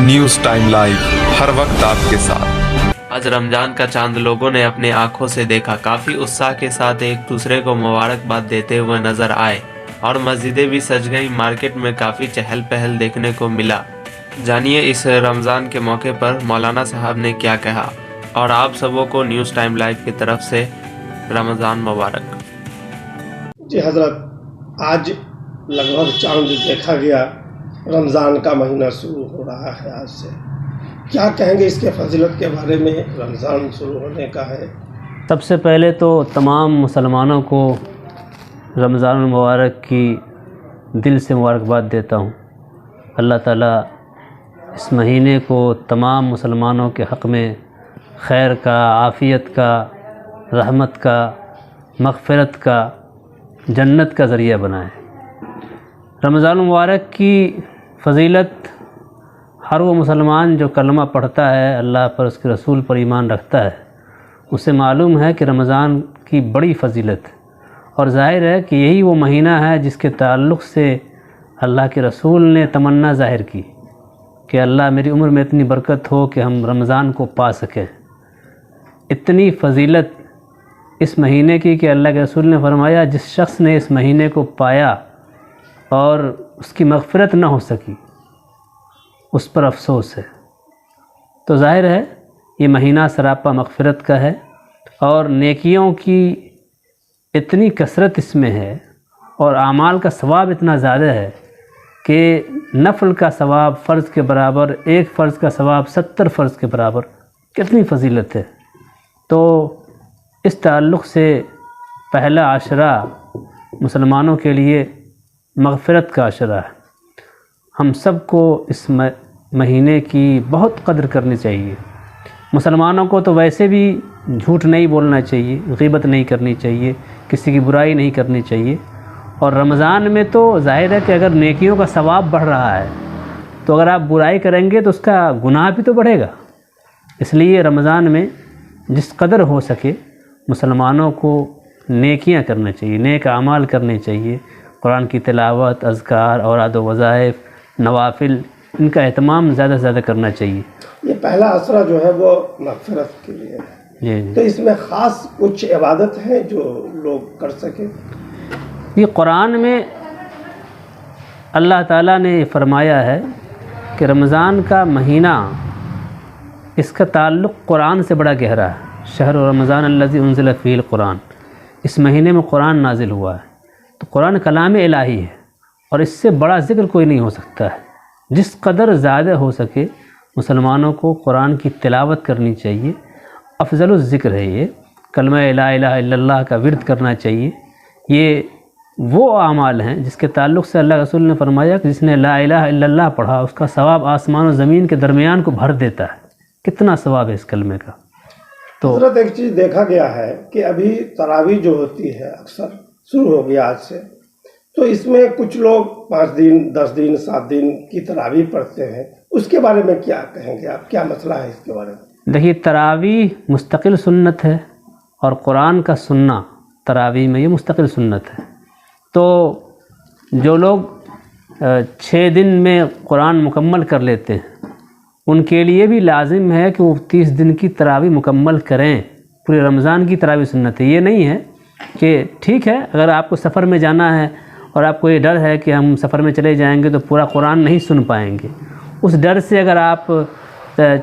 News time live, हर वक्त आपके साथ। आज रमजान का चांद लोगों ने अपनी आंखों से देखा। काफी उत्साह के साथ एक दूसरे को मुबारकबाद देते हुए नजर आए और मस्जिदें भी सज गई। मार्केट में काफी चहल पहल देखने को मिला। जानिए इस रमजान के मौके पर मौलाना साहब ने क्या कहा और आप सबों को न्यूज़ टाइम लाइव की तरफ से रमजान मुबारक। जी हजरत, आज लगभग चांद देखा गया। रमज़ान का महीना शुरू हो रहा है आज से। क्या कहेंगे इसके फजीलत के बारे में? रमज़ान शुरू होने का है। सबसे पहले तो तमाम मुसलमानों को रमज़ान मुबारक की दिल से मुबारकबाद देता हूँ। अल्लाह ताला इस महीने को तमाम मुसलमानों के हक़ में खैर का, आफ़ियत का, रहमत का, मग़फ़िरत का, जन्नत का ज़रिया बनाए। रमज़ान मुबारक की फ़जीलत हर वो मुसलमान जो कलमा पढ़ता है, अल्लाह पर, उसके रसूल पर ईमान रखता है, उसे मालूम है कि रमज़ान की बड़ी फ़जीलत, और ज़ाहिर है कि यही वो महीना है जिसके ताल्लुक़ से अल्लाह के रसूल ने तमन्ना ज़ाहिर की कि अल्लाह मेरी उम्र में इतनी बरकत हो कि हम रमज़ान को पा सकें। इतनी फ़जीलत इस महीने की कि अल्लाह के रसूल ने फरमाया, जिस शख्स ने इस महीने को पाया और उसकी मग़फ़िरत न हो सकी, उस पर अफ़सोस है। तो ज़ाहिर है ये महीना सरापा मग़फ़िरत का है और नेकियों की इतनी कसरत इसमें है और आमाल का सवाब इतना ज़्यादा है कि नफ़ल का सवाब फ़र्ज़ के बराबर, एक फ़र्ज़ का सवाब 70 फ़र्ज़ के बराबर। कितनी फ़जीलत है। तो इस ताल्लुक़ से पहला आशरा मुसलमानों के लिए मग़फ़िरत का आशरा है। हम सब को इस महीने की बहुत कदर करनी चाहिए। मुसलमानों को तो वैसे भी झूठ नहीं बोलना चाहिए, ग़ीबत नहीं करनी चाहिए, किसी की बुराई नहीं करनी चाहिए। और रमज़ान में तो ज़ाहिर है कि अगर नेकियों का सवाब बढ़ रहा है तो अगर आप बुराई करेंगे तो उसका गुनाह भी तो बढ़ेगा। इसलिए रमज़ान में जिस कदर हो सके मुसलमानों को नेकियां करना चाहिए, नेक आमाल करने चाहिए। कुरान की तिलावत, अज़कार, औराद व वज़ाइफ, नवाफिल, इनका एहतमाम ज़्यादा से ज़्यादा करना चाहिए। ये पहला असरा जो है वो मग़फ़िरत के लिए है। जी। तो इसमें ख़ास कुछ इबादत है जो लोग कर सकें? ये कुरान में अल्लाह ताला ने फरमाया है कि रमज़ान का महीना, इसका ताल्लुक़ कुरान से बड़ा गहरा है। शहर रमज़ान अल्लज़ी उन्ज़िल फ़ीहिल कुरान, इस महीने में कुरान नाजिल हुआ है। तो कुरान कलाम इलाही है और इससे बड़ा ज़िक्र कोई नहीं हो सकता है। जिस कदर ज़्यादा हो सके मुसलमानों को कुरान की तिलावत करनी चाहिए। अफज़लुल ज़िक्र है ये। कलमा ला इलाहा इल्लल्लाह का विर्द करना चाहिए। ये वो आमाल हैं जिसके ताल्लुक़ से अल्लाह रसूल ने फरमाया कि जिसने ला इलाहा इल्लल्लाह पढ़ा उसका सवाब आसमान और ज़मीन के दरमियान को भर देता है। कितना सवाब है इस कलमे का। तो हज़रत, एक चीज़ देखा गया है कि अभी तरावी जो होती है अक्सर शुरू हो गया आज से, तो इसमें कुछ लोग 5 दिन, 10 दिन, 7 दिन की तरावी पढ़ते हैं। उसके बारे में क्या कहेंगे आप? क्या मसला है इसके बारे में? देखिए, तरावी मुस्तकिल सुन्नत है और कुरान का सुन्ना तरावी में ये मुस्तकिल सुन्नत है। तो जो लोग 6 दिन में कुरान मुकम्मल कर लेते हैं उनके लिए भी लाजिम है कि वो 30 दिन की तरावी मुकम्मल करें। पूरे रमज़ान की तरावी सुन्नत है। ये नहीं है कि ठीक है अगर आपको सफ़र में जाना है और आपको ये डर है कि हम सफ़र में चले जाएंगे तो पूरा कुरान नहीं सुन पाएंगे, उस डर से अगर आप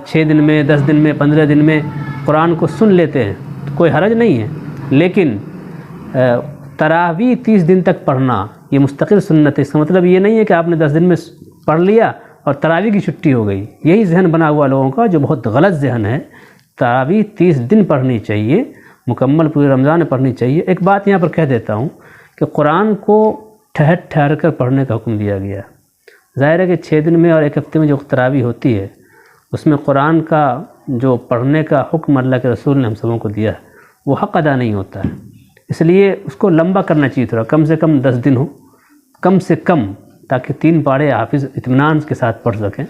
6 दिन में, 10 दिन में, 15 दिन में कुरान को सुन लेते हैं तो कोई हरज नहीं है। लेकिन तरावी 30 दिन तक पढ़ना ये मुस्तकिल सुन्नत है। इसका मतलब ये नहीं है कि आपने 10 दिन में पढ़ लिया और तरावी की छुट्टी हो गई। यही जहन बना हुआ लोगों का, जो बहुत गलत जहन है। तरावी 30 दिन पढ़नी चाहिए, मुकम्मल पूरे रमज़ान में पढ़नी चाहिए। एक बात यहाँ पर कह देता हूँ कि कुरान को ठहर ठहर कर पढ़ने का हुक्म दिया गया। ज़ाहिर है कि 6 दिन में और 1 हफ्ते में जो तरावी होती है उसमें कुरान का जो पढ़ने का हुक्म अल्लाह के रसूल ने हम सबों को दिया है वो हक़ अदा नहीं होता है। इसलिए उसको लंबा करना चाहिए थोड़ा, कम से कम 10 दिन हो, कम से कम, ताकि 3 पारे हाफिज़ इत्मीनान के साथ पढ़ सकें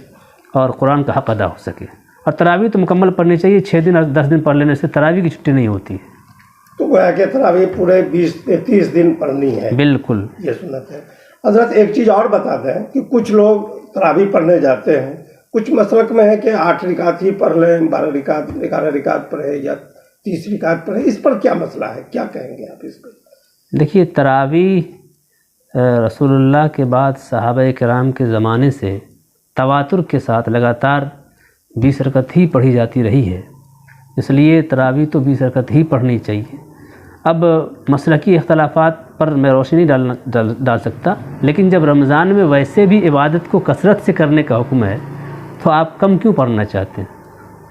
और कुरान का हक़ अदा हो सके। और तरावी तो मुकम्मल पढ़नी चाहिए। 6 दिन और 10 दिन पढ़ लेने से तरावी की छुट्टी नहीं होती है। तो गोया कि तरावी पूरे 20-30 दिन पढ़नी है। बिल्कुल, ये सुन्नत है। हज़रत, एक चीज़ और बता दें कि कुछ लोग तरावी पढ़ने जाते हैं, कुछ मसलक में है कि 8 रकात ही पढ़ लें, 12 रकात 11 रकात पढ़े या 30 रकात पढ़े, इस पर क्या मसला है, क्या कहेंगे आप इस पर? देखिए, तरावी रसूलुल्लाह के बाद सहाबा किराम के ज़माने से तवातुर के साथ लगातार 20 रकत ही पढ़ी जाती रही है, इसलिए तरावी तो 20 रकत ही पढ़नी चाहिए। अब मसलकी इख्तलाफात पर मैं रोशनी डाल सकता, लेकिन जब रमज़ान में वैसे भी इबादत को कसरत से करने का हुक्म है तो आप कम क्यों पढ़ना चाहते हैं?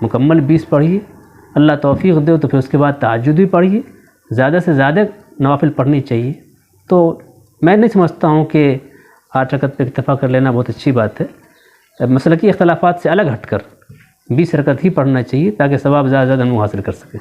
मुकम्मल 20 पढ़िए, अल्लाह तौफीक दे तो फिर उसके बाद तहज्जुद भी पढ़िए, ज़्यादा से ज़्यादा नवाफिल पढ़नी चाहिए। तो मैं नहीं समझता हूँ कि 8 रकत पे इक्तफ़ा कर लेना बहुत अच्छी बात है। मसलकी इख्तलाफात से अलग हटकर 20 रकत ही पढ़ना चाहिए ताकि सवाब ज़्यादा से ज़्यादा हम हासिल कर सकें।